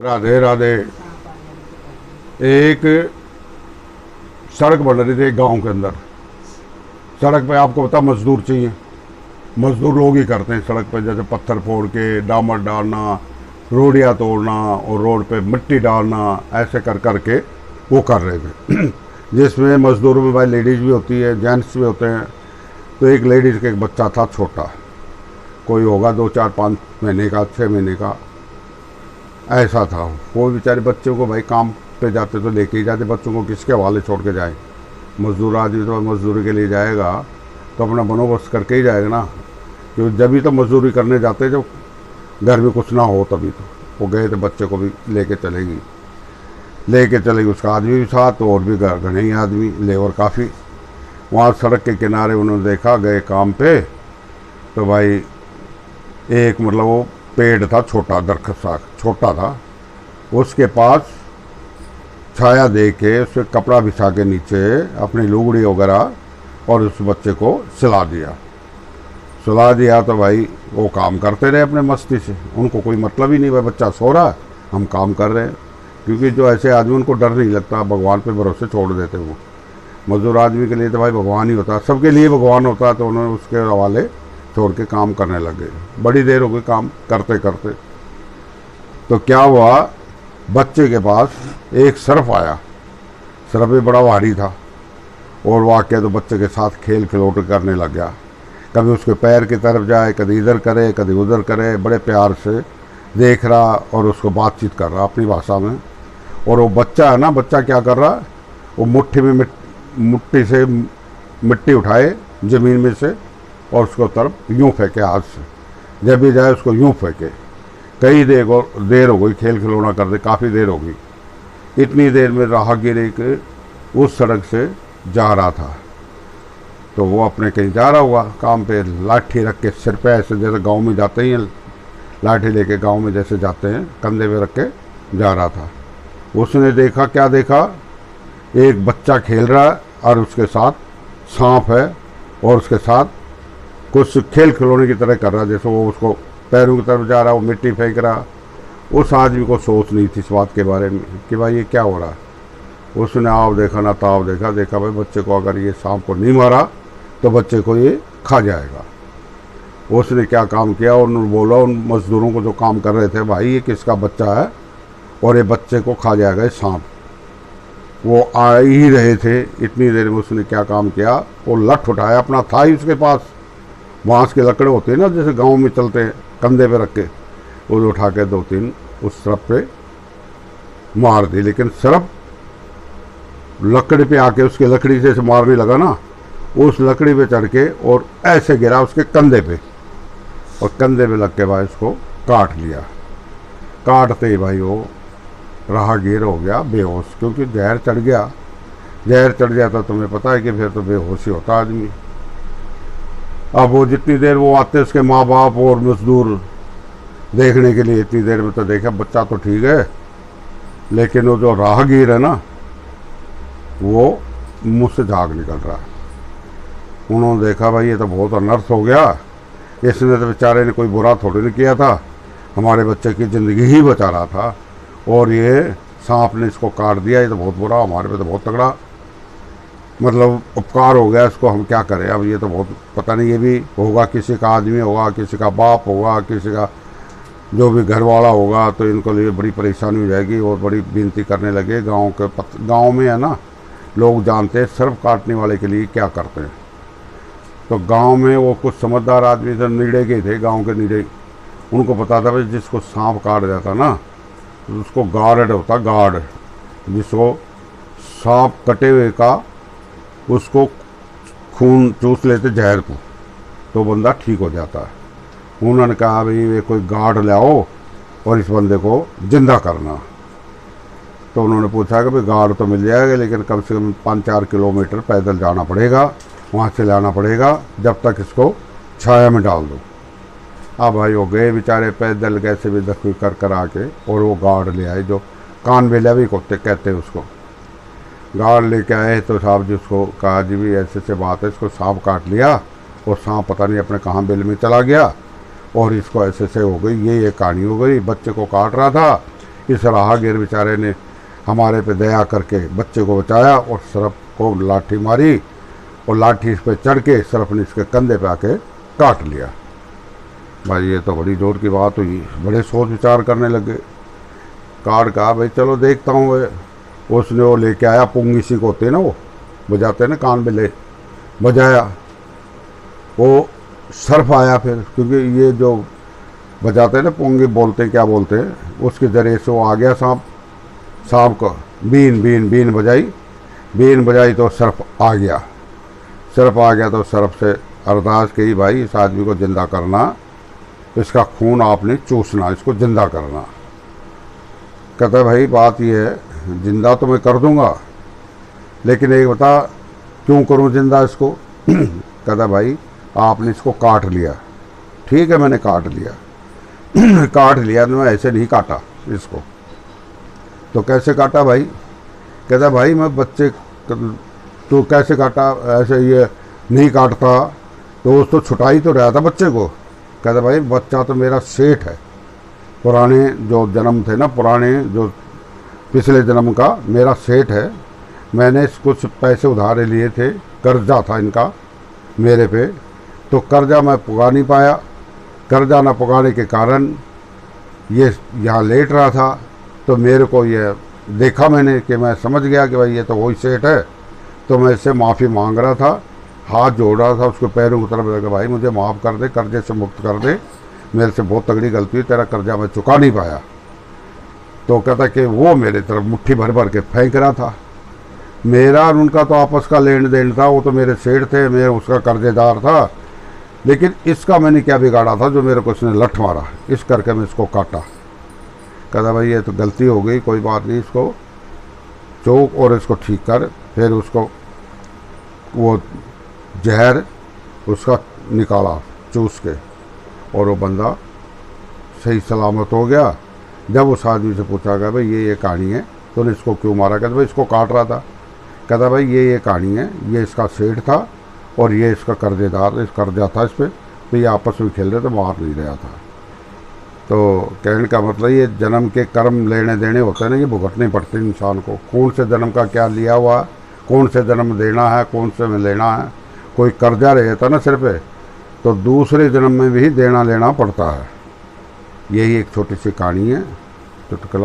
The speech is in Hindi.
राधे राधे। एक सड़क बन रही थी गांव के अंदर। सड़क पे आपको पता मजदूर चाहिए, मजदूर लोग ही करते हैं सड़क पे, जैसे पत्थर फोड़ के डामर डालना, रोडियाँ तोड़ना और रोड पे मिट्टी डालना, ऐसे कर कर के वो कर रहे थे। जिसमें मजदूरों में भाई लेडीज़ भी होती है, जेंट्स भी होते हैं। तो एक लेडीज़ का एक बच्चा था छोटा, कोई होगा 2 4 5 महीने का, 6 महीने का, ऐसा था। वो बेचारे बच्चों को भाई काम पे जाते तो लेके ही जाते, बच्चों को किसके हवाले छोड़ के जाए। मजदूर आदमी तो मजदूरी के लिए जाएगा तो अपना बंदोबस्त करके ही जाएगा ना, क्योंकि जब भी तो मजदूरी करने जाते जब घर में कुछ ना हो तभी। तो वो गए तो बच्चे को भी लेके चलेगी उसका आदमी भी साथ, और भी घने ही आदमी, लेबर काफ़ी। वहाँ सड़क के किनारे उन्होंने देखा, गए काम पे तो भाई एक मतलब वो पेड़ था छोटा, दरख्त सा छोटा था, उसके पास छाया दे के उस पर कपड़ा बिछा के नीचे अपनी लुगड़ी वगैरह और उस बच्चे को सुला दिया। तो भाई वो काम करते रहे अपने मस्ती से, उनको कोई मतलब ही नहीं, भाई बच्चा सो रहा है हम काम कर रहे हैं। क्योंकि जो ऐसे आदमी उनको डर नहीं लगता, भगवान पे भरोसे छोड़ देते वो। मजदूर आदमी के लिए तो भाई भगवान ही होता, सबके लिए भगवान होता। तो उन्होंने उसके हवाले छोड़ के काम करने लगे। बड़ी देर हो गई काम करते करते। तो क्या हुआ, बच्चे के पास एक सर्फ आया, सर्फ भी बड़ा भारी था, और वो आके तो बच्चे के साथ खेल खिलौट करने लग गया। कभी उसके पैर की तरफ जाए, कभी इधर करे कभी उधर करे, बड़े प्यार से देख रहा और उसको बातचीत कर रहा अपनी भाषा में। और वो बच्चा है ना, बच्चा क्या कर रहा, वो मुट्ठी में मुट्ठी से मिट्टी उठाए ज़मीन में से और उसको तरफ यूँ फेंके हाथ से, जब भी जाए उसको यूँ फेंके। कई देर हो गई खेल खिलौना करते, काफ़ी देर हो गई। इतनी देर में राहगीर एक उस सड़क से जा रहा था। तो वो अपने कहीं जा रहा हुआ काम पे, लाठी रख के सिर पे, ऐसे जैसे गांव में जाते ही हैं, लाठी लेके गांव में जैसे जाते हैं, कंधे पे रख के जा रहा था। उसने देखा, क्या देखा, एक बच्चा खेल रहा है और उसके साथ सांप है, और उसके साथ कुछ खेल खिलौने की तरह कर रहा है, जैसे वो उसको पैरों की तरफ जा रहा, वो मिट्टी फेंक रहा। उस आदमी को सोच नहीं थी इस बात के बारे में कि भाई ये क्या हो रहा है। उसने आव देखा ना ताव देखा भाई बच्चे को अगर ये सांप को नहीं मारा तो बच्चे को ये खा जाएगा। उसने क्या काम किया, उन्होंने बोला उन मजदूरों को जो काम कर रहे थे, भाई ये किसका बच्चा है और ये बच्चे को खा जाएगा ये सांप। वो आ ही रहे थे, इतनी देर में उसने क्या काम किया, वो लठ उठाया, अपना था ही उसके पास, बांस के लकड़े होते हैं ना जैसे गांव में चलते हैं, कंधे पे रख के, वो उठा के 2 3 उस सरप पे मार दी। लेकिन सरप लकड़ी पे आके उसके लकड़ी से मारने लगा ना, उस लकड़ी पे चढ़ के और ऐसे गिरा उसके कंधे पे, और कंधे पे लग के भाई उसको काट लिया। काटते ही भाई वो राहगीर हो गया बेहोश, क्योंकि जहर चढ़ गया। जहर चढ़ गया तो तुम्हें पता है कि फिर तो बेहोश ही होता आदमी। अब वो जितनी देर वो आते उसके माँ बाप और मजदूर देखने के लिए, इतनी देर में तो देखा बच्चा तो ठीक है, लेकिन वो जो राहगीर है ना, वो मुंह से झाग निकल रहा है। उन्होंने देखा भाई ये तो बहुत अनर्थ हो गया, इसने तो बेचारे ने कोई बुरा थोड़ी नहीं किया था, हमारे बच्चे की ज़िंदगी ही बचा रहा था, और ये सांप ने इसको काट दिया, ये तो बहुत बुरा, हमारे पे तो बहुत तगड़ा मतलब उपकार हो गया, इसको हम क्या करें। अब ये तो बहुत, पता नहीं ये भी होगा किसी का आदमी होगा, किसी का बाप होगा, किसी का जो भी घर वाला होगा, तो इनको लिए बड़ी परेशानी हो जाएगी। और बड़ी विनती करने लगे। गाँव में है ना, लोग जानते हैं सर्फ काटने वाले के लिए क्या करते हैं। तो गांव में वो कुछ समझदार आदमी थे, नीड़े के थे, गांव के नीड़े, उनको पता था भाई जिसको सांप काट जाता ना, तो उसको गार्ड होता, गार्ड, जिसको सांप कटे हुए का उसको खून चूस लेते जहर को, तो बंदा ठीक हो जाता है। उन्होंने कहा भाई ये कोई गार्ड लाओ और इस बंदे को जिंदा करना। तो उन्होंने पूछा कि भाई गार्ड तो मिल जाएगा, लेकिन कम से कम 5 4 किलोमीटर पैदल जाना पड़ेगा, वहाँ से लाना पड़ेगा, जब तक इसको छाया में डाल दो। अब भाई वो गए बेचारे पैदल, कैसे भी दखी कर आके, और वो गार्ड ले आए, जो कान बेला भी कहते हैं उसको। गार्ड लेके आए तो साहब जी उसको कहा जी भी ऐसे से बात है, इसको सांप काट लिया, और सांप पता नहीं अपने कहाँ बिल में चला गया, और इसको ऐसे से हो गई, ये कहानी हो गई। बच्चे को काट रहा था, इस राहगीर बेचारे ने हमारे पे दया करके बच्चे को बचाया और सरफ को लाठी मारी और लाठी इस पर चढ़ के सरफ ने इसके कंधे पे आके काट लिया। भाई ये तो बड़ी जोर की बात हुई, बड़े सोच विचार करने लगे। काट कहा भाई चलो देखता हूँ। उसने वो लेके आया, पुंगी सी को होते ना, वो बजाते ना कान में, ले बजाया, वो सर्फ आया फिर, क्योंकि ये जो बजाते हैं ना पुंगी, बोलते हैं क्या बोलते हैं, उसके ज़रिए से वो आ गया सांप। सांप को बीन बीन बीन बजाई तो सर्फ आ गया। सर्फ आ गया तो सर्फ से अरदास की, भाई इस आदमी को जिंदा करना, इसका खून आपने चूसना, इसको जिंदा करना। कहता है भाई बात ये है, जिंदा तो मैं कर दूंगा, लेकिन एक बता क्यों करूं जिंदा इसको। कहता भाई आपने इसको काट लिया। ठीक है मैंने काट लिया। काट लिया तो मैं ऐसे नहीं काटा इसको। तो कैसे काटा भाई? कहता भाई मैं बच्चे, तो कैसे काटा, ऐसे ये नहीं काटता तो उस तो छुटा ही तो रहा था बच्चे को। कहता भाई बच्चा तो मेरा सेठ है, पुराने जो जन्म थे ना, पुराने जो पिछले जन्म का मेरा सेठ है। मैंने कुछ पैसे उधारे लिए थे, कर्जा था इनका मेरे पे, तो कर्जा मैं पुगा नहीं पाया। कर्जा ना पुगाने के कारण ये यहाँ लेट रहा था। तो मेरे को ये देखा मैंने कि मैं समझ गया कि भाई ये तो वही सेठ है। तो मैं इससे माफ़ी मांग रहा था, हाथ जोड़ रहा था उसके पैरों की तरफ लगा, भाई मुझे माफ़ कर दे, कर्जे से मुक्त कर दे, मेरे से बहुत तगड़ी गलती है, तेरा कर्जा मैं चुका नहीं पाया। तो कहता कि वो मेरे तरफ मुट्ठी भर भर के फेंक रहा था। मेरा और उनका तो आपस का लेन देन था, वो तो मेरे सेठ थे, मैं उसका कर्जेदार था, लेकिन इसका मैंने क्या बिगाड़ा था जो मेरे को इसने लठ मारा, इस करके मैं इसको काटा। कहता भाई ये तो गलती हो गई, कोई बात नहीं, इसको चौक और इसको ठीक कर। फिर उसको वो जहर उसका निकाला चूस के, और वो बंदा सही सलामत हो गया। जब उस आदमी से पूछा गया भाई ये कहानी है, तो उन्हें इसको क्यों मारा? कहता भाई इसको काट रहा था। कहता भाई ये कहानी है, ये इसका सेठ था और ये इसका कर्जेदार, इस कर्जा था इस पर, तो ये आपस में खेल रहे थे, मार नहीं रहा था। तो कहने का मतलब ये जन्म के कर्म लेने देने होते हैं ना, ये भुगतने पड़ते हैं इंसान को। कौन से जन्म का क्या लिया हुआ, कौन से जन्म देना है, कौन से में लेना है। कोई कर्जा रहता ना सिर पे, तो दूसरे जन्म में भी देना लेना पड़ता है। यही एक छोटी सी कहानी है, चुटकुला।